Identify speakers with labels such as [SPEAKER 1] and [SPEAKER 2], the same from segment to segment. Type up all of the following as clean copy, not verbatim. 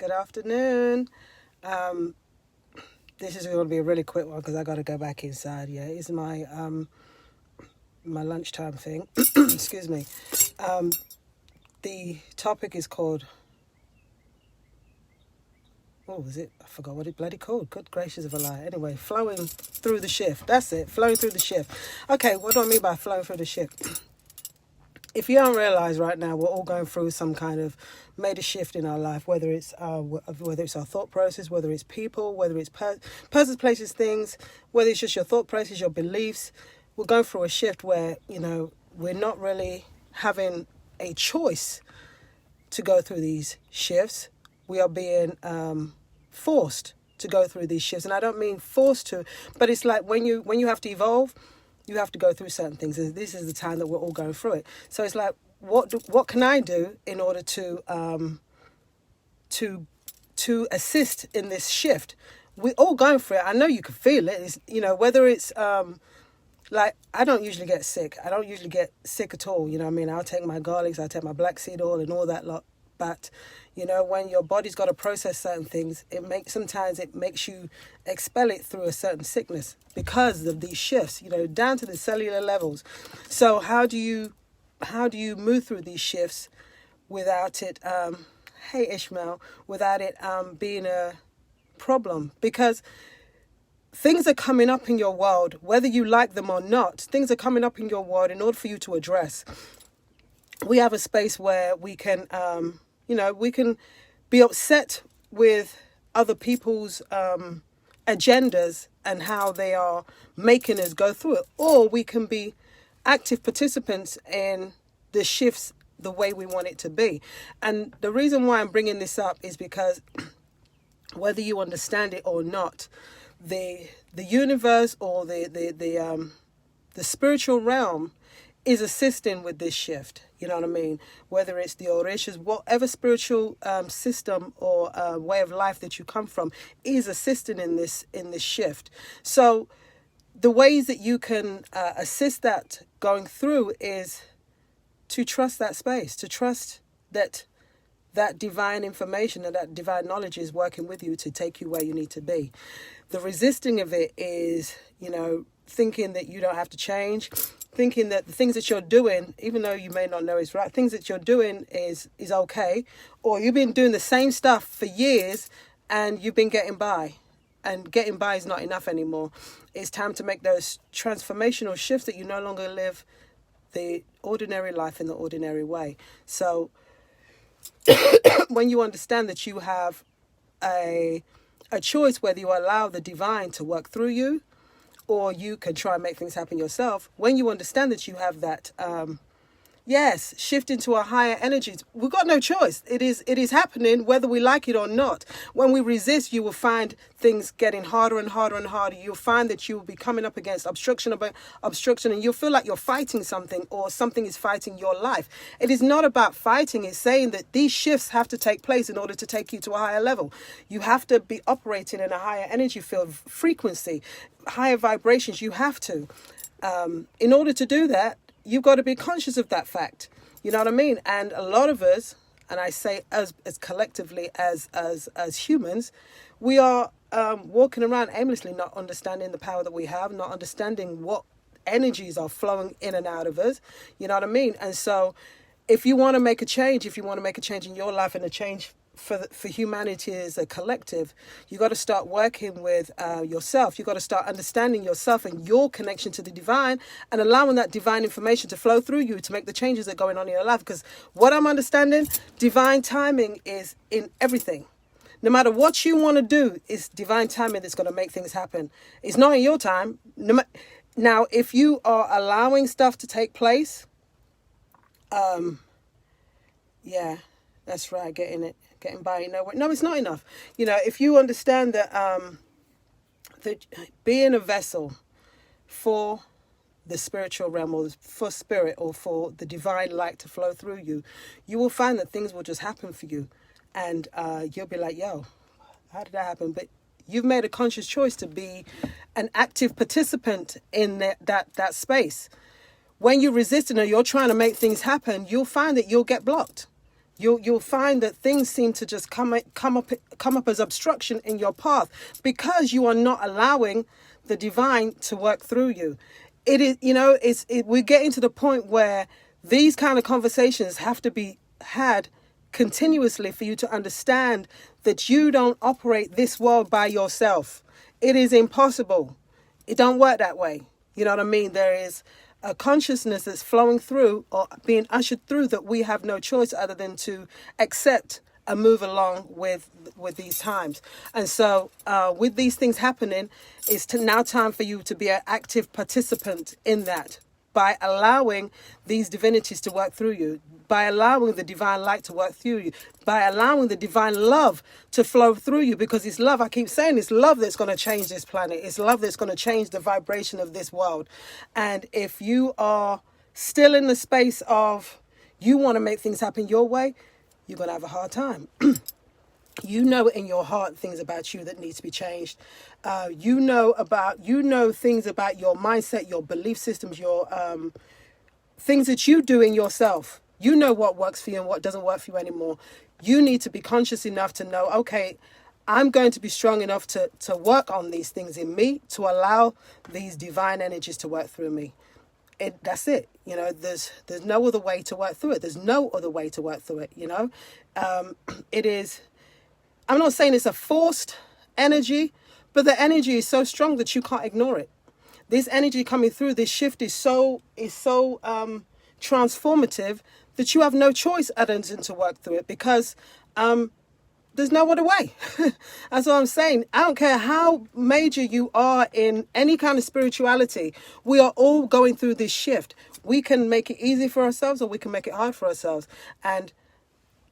[SPEAKER 1] Good afternoon. Um, this is going to be a really quick one because I got to go back inside. Yeah, it's my lunchtime thing. Excuse me. The topic is called. What was it? I forgot what it bloody called. Good gracious of a lie. Anyway, flowing through the shift. That's it. Flowing through the shift. Okay, what do I mean by flowing through the shift? If you don't realize right now, we're all going through some kind of major shift in our life, whether it's our thought process, whether it's people, whether it's persons, places, things, whether it's just your thought process, your beliefs. We're going through a shift where, we're not really having a choice to go through these shifts. We are being forced to go through these shifts. And I don't mean forced to, but it's like when you have to evolve, you have to go through certain things. And this is the time that we're all going through it. So it's like, what can I do in order to assist in this shift? We're all going through it. I know you can feel it. It's, whether it's like, I don't usually get sick. I don't usually get sick at all. You know what I mean? I'll take my garlics, I'll take my black seed oil and all that lot. But, when your body's got to process certain things, sometimes it makes you expel it through a certain sickness because of these shifts, down to the cellular levels. So how do you move through these shifts without it, hey Ishmael, without it being a problem? Because things are coming up in your world, whether you like them or not, things are coming up in your world in order for you to address. We have a space where we can, we can be upset with other people's agendas and how they are making us go through it. Or we can be active participants in the shifts the way we want it to be. And the reason why I'm bringing this up is because whether you understand it or not, the universe or the spiritual realm is assisting with this shift. You know what I mean? Whether it's the Orishas, whatever spiritual system or way of life that you come from is assisting in this shift. So the ways that you can assist that going through is to trust that space, to trust that divine information and that divine knowledge is working with you to take you where you need to be. The resisting of it is, thinking that you don't have to change, thinking that the things that you're doing, even though you may not know it's right, things that you're doing is okay, or you've been doing the same stuff for years and you've been getting by, and getting by is not enough anymore. It's time to make those transformational shifts that you no longer live the ordinary life in the ordinary way. So when you understand that you have a choice whether you allow the divine to work through you or you can try and make things happen yourself, when you understand that you have that, shift into a higher energies, we've got no choice. It is happening whether we like it or not. When we resist, you will find things getting harder and harder and harder. You'll find that you will be coming up against obstruction, and you'll feel like you're fighting something or something is fighting your life. It is not about fighting. It's saying that these shifts have to take place in order to take you to a higher level. You have to be operating in a higher energy field, frequency, higher vibrations. You have to. In order to do that, you've got to be conscious of that fact. You know what I mean? And a lot of us, and I say as collectively as humans, we are walking around aimlessly, not understanding the power that we have, not understanding what energies are flowing in and out of us. You know what I mean? And so if you want to make a change, in your life and a change for humanity as a collective, you got to start working with yourself. You got to start understanding yourself and your connection to the divine and allowing that divine information to flow through you to make the changes that are going on in your life. Because what I'm understanding, divine timing is in everything. No matter what you want to do, it's divine timing that's going to make things happen. It's not in your time. Now, if you are allowing stuff to take place, that's right, getting by nowhere. No, it's not enough. If you understand that that being a vessel for the spiritual realm or for spirit or for the divine light to flow through you, you will find that things will just happen for you. And you'll be like, yo, how did that happen? But you've made a conscious choice to be an active participant in that space. When you resist and you're trying to make things happen, you'll find that you'll get blocked. You'll find that things seem to just come up as obstruction in your path because you are not allowing the divine to work through you. It is, we're getting to the point where these kind of conversations have to be had continuously for you to understand that you don't operate this world by yourself. It is impossible. It don't work that way. You know what I mean? There is a consciousness that's flowing through or being ushered through that we have no choice other than to accept and move along with these times. And so with these things happening, it's now time for you to be an active participant in that by allowing these divinities to work through you, by allowing the divine light to work through you, by allowing the divine love to flow through you, because it's love, I keep saying, it's love that's going to change this planet. It's love that's going to change the vibration of this world. And if you are still in the space of you want to make things happen your way, you're going to have a hard time. You know in your heart things about you that need to be changed. You know things about your mindset, your belief systems, your things that you do in yourself. You know what works for you and what doesn't work for you anymore. You need to be conscious enough to know, okay, I'm going to be strong enough to work on these things in me, to allow these divine energies to work through me. That's it. There's no other way to work through it. There's no other way to work through it. It is, I'm not saying it's a forced energy, but the energy is so strong that you can't ignore it. This energy coming through, this shift is so transformative that you have no choice other than to work through it, because there's no other way. That's what I'm saying. I don't care how major you are in any kind of spirituality. We are all going through this shift. We can make it easy for ourselves or we can make it hard for ourselves. And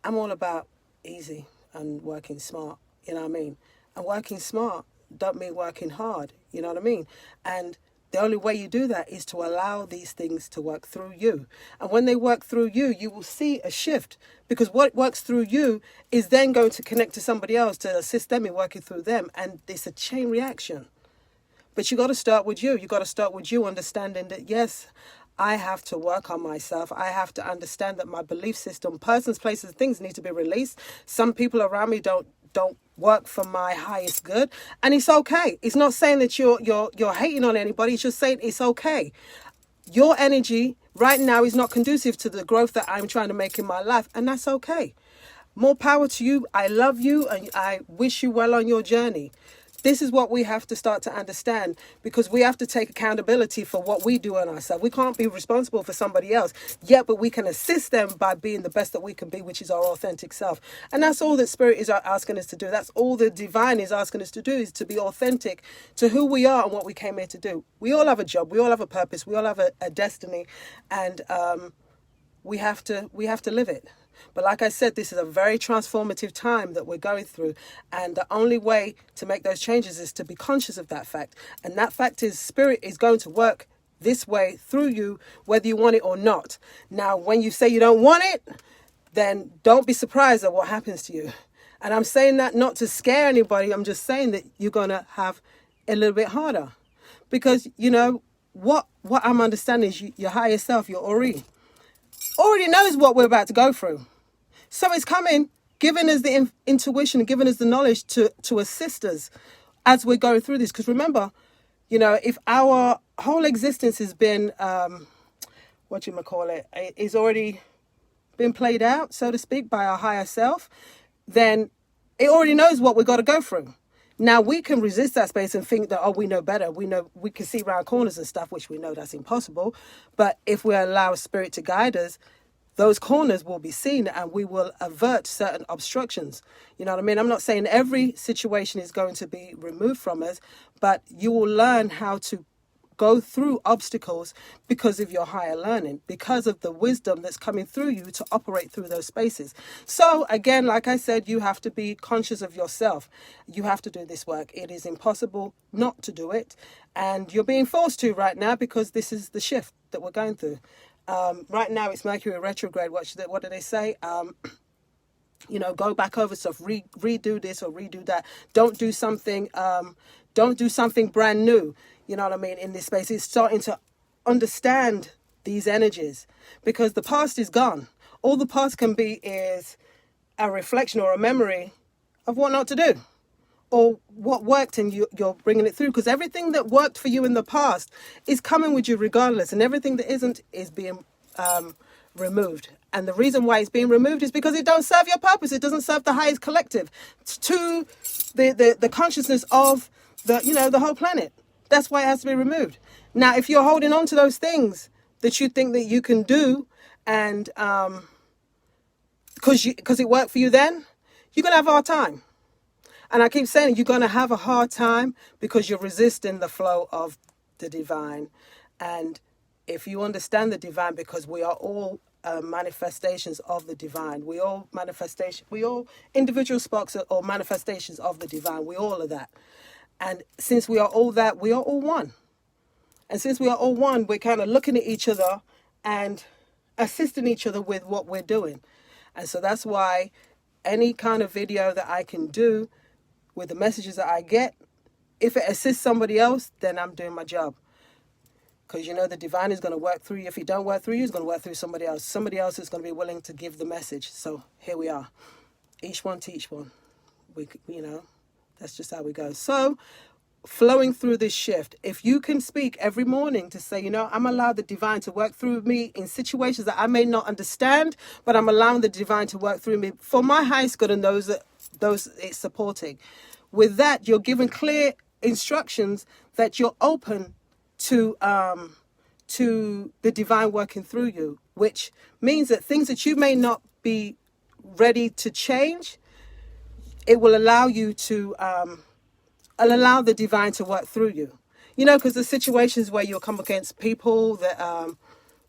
[SPEAKER 1] I'm all about easy and working smart. You know what I mean? And working smart don't mean working hard. You know what I mean? And the only way you do that is to allow these things to work through you. And when they work through you, you will see a shift, because what works through you is then going to connect to somebody else to assist them in working through them. And it's a chain reaction. But you got to start with you. You got to start with you understanding that, yes, I have to work on myself. I have to understand that my belief system, persons, places, things need to be released. Some people around me don't work for my highest good, and it's okay. It's not saying that you're hating on anybody. It's just saying it's okay. Your energy right now is not conducive to the growth that I'm trying to make in my life, and that's okay. More power to you. I love you and I wish you well on your journey. This is what we have to start to understand, because we have to take accountability for what we do on ourselves. We can't be responsible for somebody else, but we can assist them by being the best that we can be, which is our authentic self. And that's all that Spirit is asking us to do. That's all the divine is asking us to do, is to be authentic to who we are and what we came here to do. We all have a job. We all have a purpose. We all have a destiny. And we have to live it. But like I said, this is a very transformative time that we're going through. And the only way to make those changes is to be conscious of that fact. And that fact is Spirit is going to work this way through you, whether you want it or not. Now, when you say you don't want it, then don't be surprised at what happens to you. And I'm saying that not to scare anybody. I'm just saying that you're going to have a little bit harder. Because, what I'm understanding is your higher self, your Ori, already knows what we're about to go through. So it's coming, giving us the intuition, giving us the knowledge to assist us as we're going through this. Because remember, if our whole existence has been, is already been played out, so to speak, by our higher self, then it already knows what we've got to go through. Now, we can resist that space and think that, we know better. We can see around corners and stuff, which we know that's impossible. But if we allow Spirit to guide us, those corners will be seen and we will avert certain obstructions. You know what I mean? I'm not saying every situation is going to be removed from us, but you will learn how to go through obstacles because of your higher learning, because of the wisdom that's coming through you to operate through those spaces. So again, like I said, you have to be conscious of yourself. You have to do this work. It is impossible not to do it. And you're being forced to right now, because this is the shift that we're going through. Right now it's Mercury retrograde. What do they say? Go back over stuff, redo this or redo that. Don't do something brand new. You know what I mean? In this space, it's starting to understand these energies, because the past is gone. All the past can be is a reflection or a memory of what not to do, or what worked, and you're bringing it through, because everything that worked for you in the past is coming with you regardless, and everything that isn't is being removed. And the reason why it's being removed is because it don't serve your purpose. It doesn't serve the highest collective, to the consciousness of the whole planet. That's why it has to be removed. Now, if you're holding on to those things that you think that you can do, and because it worked for you then, you're gonna have a hard time. And I keep saying you're going to have a hard time because you're resisting the flow of the divine. And if you understand the divine, because we are all manifestations of the divine. We all individual sparks or manifestations of the divine. We all are that. And since we are all that, we are all one. And since we are all one, we're kind of looking at each other and assisting each other with what we're doing. And so that's why any kind of video that I can do with the messages that I get, if it assists somebody else, then I'm doing my job. Because the divine is going to work through you. If it don't work through you, it's going to work through somebody else. Somebody else is going to be willing to give the message. So here we are. Each one teach one. That's just how we go. So flowing through this shift, if you can speak every morning to say, I'm allowed the divine to work through me in situations that I may not understand, but I'm allowing the divine to work through me for my highest good and those it's supporting. With that, you're given clear instructions that you're open to the divine working through you, which means that things that you may not be ready to change, it will allow you to allow the divine to work through you. Because the situations where you'll come against people that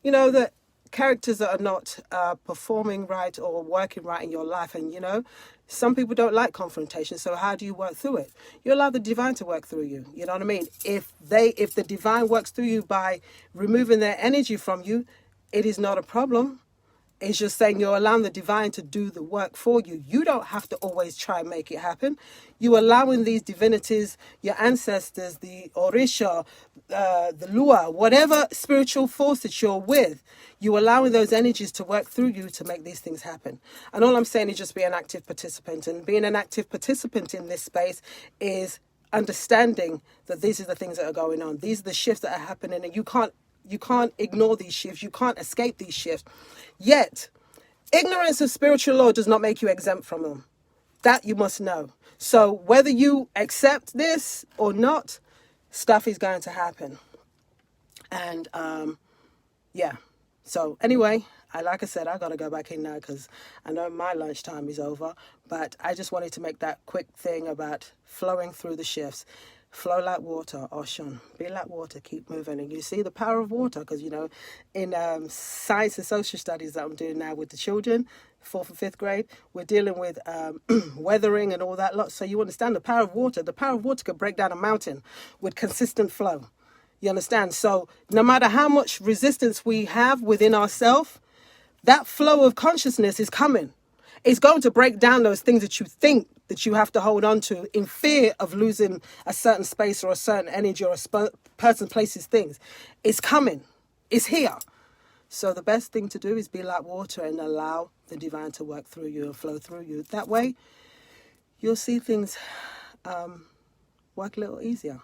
[SPEAKER 1] that characters that are not performing right or working right in your life, and some people don't like confrontation. So how do you work through it? You allow the divine to work through you. You know what I mean? If the divine works through you by removing their energy from you, it is not a problem. It's just saying you're allowing the divine to do the work for you. You don't have to always try and make it happen. You're allowing these divinities, your ancestors, the Orisha, the Lua, whatever spiritual force that you're with, you're allowing those energies to work through you to make these things happen. And all I'm saying is just be an active participant. And being an active participant in this space is understanding that these are the things that are going on. These are the shifts that are happening, and you can't ignore these shifts. You can't escape these shifts. Yet, ignorance of spiritual law does not make you exempt from them. That you must know. So whether you accept this or not, stuff is going to happen. And yeah. So anyway, like I said, I got to go back in now because I know my lunchtime is over. But I just wanted to make that quick thing about flowing through the shifts. Flow like water, Oshun. Be like water, keep moving. And you see the power of water because, in science and social studies that I'm doing now with the children, 4th and 5th grade, we're dealing with weathering and all that lot. So you understand the power of water. The power of water could break down a mountain with consistent flow. You understand? So no matter how much resistance we have within ourselves, that flow of consciousness is coming. It's going to break down those things that you think that you have to hold on to in fear of losing a certain space or a certain energy or a person, places, things. It's coming. It's here. So the best thing to do is be like water and allow the divine to work through you and flow through you. That way, you'll see things work a little easier.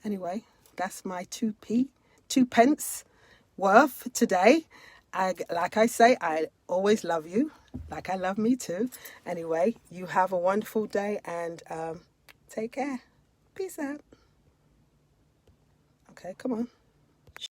[SPEAKER 1] Anyway, that's my 2 pence worth today. Like I say, I always love you, like I love me too. Anyway, you have a wonderful day and take care. Peace out. Okay, come on.